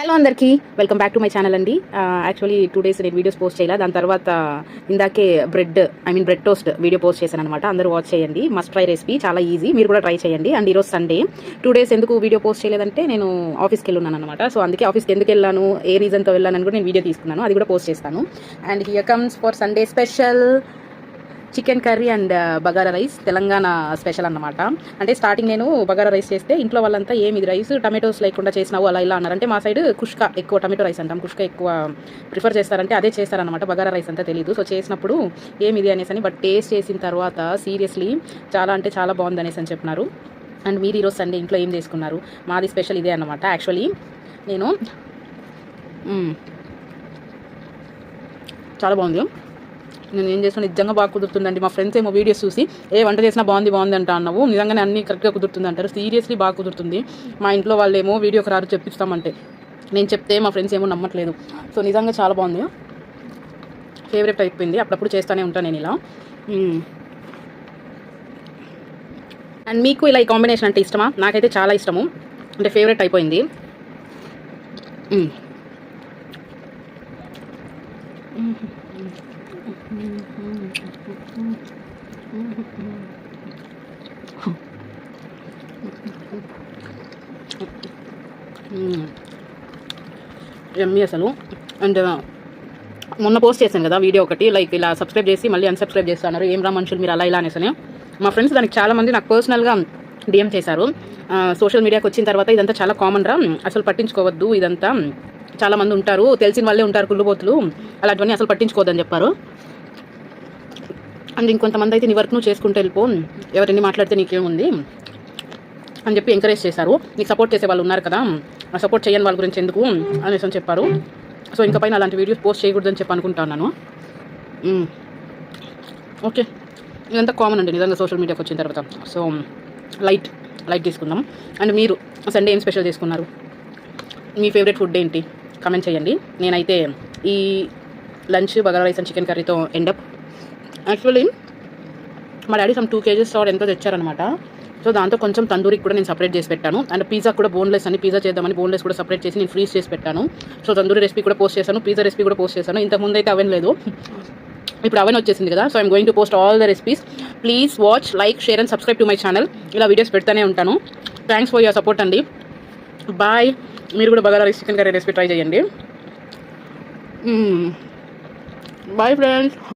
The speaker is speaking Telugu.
హలో అందరికీ welcome back to my channel అండి. యాక్చువల్లీ 2 days నేను వీడియోస్ పోస్ట్ చేయాలి. దాని తర్వాత ఇందాకే బ్రెడ్ టోస్ట్ వీడియో పోస్ట్ చేశాను అనమాట. అందరూ వాచ్ చేయండి. మస్ట్ ట్రై రెసిపీ, చాలా ఈజీ, మీరు కూడా ట్రై చేయండి. అండ్ ఈరోజు సండే. 2 days ఎందుకు వీడియో పోస్ట్ చేయలేదంటే నేను ఆఫీస్కి వెళ్ళున్నాను అనమాట. సో అందుకే ఆఫీస్కి ఎందుకు వెళ్ళాను, ఏ రీజన్తో వెళ్ళాను కూడా నేను వీడియో తీసుకున్నాను, అది కూడా పోస్ట్ చేస్తాను. And here comes for Sunday special chicken curry and bagara rice, Telangana special అన్నమాట. అంటే స్టార్టింగ్ నేను బగారా రైస్ చేస్తే ఇంట్లో వాళ్ళంతా ఏమి ఇది రైస్ టమాటోస్ లేకుండా చేసినావు అలా ఇలా అన్నారు. అంటే మా సైడ్ కుష్క ఎక్కువ, టమాటో రైస్ అంటాం, కుష్క ఎక్కువ ప్రిఫర్ చేస్తారంటే అదే చేస్తారనమాట. బగారా రైస్ అంతా తెలియదు. సో చేసినప్పుడు ఏమిది అనేసి అని, బట్ టేస్ట్ చేసిన తర్వాత సీరియస్లీ చాలా అంటే చాలా బాగుంది అనేసి అని చెప్పినారు. అండ్ మీరు ఈరోజు సండే ఇంట్లో ఏం చేసుకున్నారు? మాది స్పెషల్ ఇదే అనమాట. యాక్చువల్లీ నేను చాలా బాగుంది. నేను ఏం చేసినా నిజంగా బాగా కుదురుతుందండి. మా ఫ్రెండ్స్ ఏమో వీడియోస్ చూసి ఏ వంట చేసినా బాగుంది అంట అన్నావు. నిజంగానే అన్నీ కరెక్ట్గా కుదురుతుంది అంటారు. సీరియస్లీ బాగా కుదురుతుంది. మా ఇంట్లో వాళ్ళు ఏమో వీడియోకి రారు చెప్పిస్తామంటే, నేను చెప్తే మా ఫ్రెండ్స్ ఏమో నమ్మట్లేదు. సో నిజంగా చాలా బాగుంది, ఫేవరెట్ అయిపోయింది. అప్పుడప్పుడు చేస్తూనే ఉంటాను నేను ఇలా. అండ్ మీకు ఇలా ఈ కాంబినేషన్ అంటే ఇష్టమా? నాకైతే చాలా ఇష్టము, అంటే ఫేవరెట్ అయిపోయింది. ఎమ్మి అసలు. అండ్ మొన్న పోస్ట్ చేశాను కదా వీడియో ఒకటి, లైక్ ఇలా సబ్స్క్రైబ్ చేసి మళ్ళీ అన్సబ్స్క్రైబ్ చేస్తున్నారు, ఏం రా మనుషులు మీరు అలా ఇలా అనేసి. మా ఫ్రెండ్స్ దానికి చాలామంది నాకు పర్సనల్గా డిఎం చేశారు. సోషల్ మీడియాకి వచ్చిన తర్వాత ఇదంతా చాలా కామన్ రా, అసలు పట్టించుకోవద్దు, ఇదంతా చాలామంది ఉంటారు, తెలిసిన వాళ్ళే ఉంటారు కుళ్ళుబోతులు, అలాంటివన్నీ అసలు పట్టించుకోవద్దని చెప్పారు. అండ్ ఇంకొంతమంది అయితే నీ వర్క్ నువ్వు చేసుకుంటూ వెళ్ళిపో, ఎవరిని మాట్లాడితే నీకేముంది అని చెప్పి ఎంకరేజ్ చేశారు. నీకు సపోర్ట్ చేసే వాళ్ళు ఉన్నారు కదా, సపోర్ట్ చేయని వాళ్ళ గురించి ఎందుకు అనేసి అని చెప్పారు. సో ఇంకా పైన అలాంటి వీడియోస్ పోస్ట్ చేయకూడదని చెప్పి అనుకుంటున్నాను. ఓకే, ఇదంతా కామన్ అండి నిజంగా సోషల్ మీడియాకి వచ్చిన తర్వాత. సో లైట్ తీసుకుందాం. అండ్ మీరు సండే ఏం స్పెషల్ చేసుకున్నారు? మీ ఫేవరెట్ ఫుడ్ ఏంటి? కమెంట్ చేయండి. నేనైతే ఈ lunch bagara rice and chicken కర్రీతో ఎండప్. యాక్చువల్లీ మా డాడీ సమ్ 2 kgs ఎంతో తెచ్చారనమాట. సో దాంతో కొంచెం తందూరికి కూడా నేను సపరేట్ చేసి పెట్టాను. అండ్ పిజ్జా కూడా బోన్లెస్ అని, పిజ్జా చేద్దామని బోన్లెస్ కూడా సపరేట్ చేసి నేను ఫ్రీజ్ చేసి పెట్టాను. సో తందూరి రెసిపీ కూడా పోస్ట్ చేశాను, పిజ్జా రెసిపీ కూడా పోస్ట్ చేశాను. ఇంతకుముందు అయితే అవెన్ లేదు, ఇప్పుడు అవెన్ వచ్చేసింది కదా. So I'm going to post all the recipes. Please watch, like, share and subscribe to my channel. ఇలా వీడియోస్ పెడతానే ఉంటాను. థ్యాంక్స్ ఫర్ యువర్ సపోర్ట్ అండి. బాయ్. మీరు కూడా bagara rice chicken curry recipe try చేయండి. Bye friends.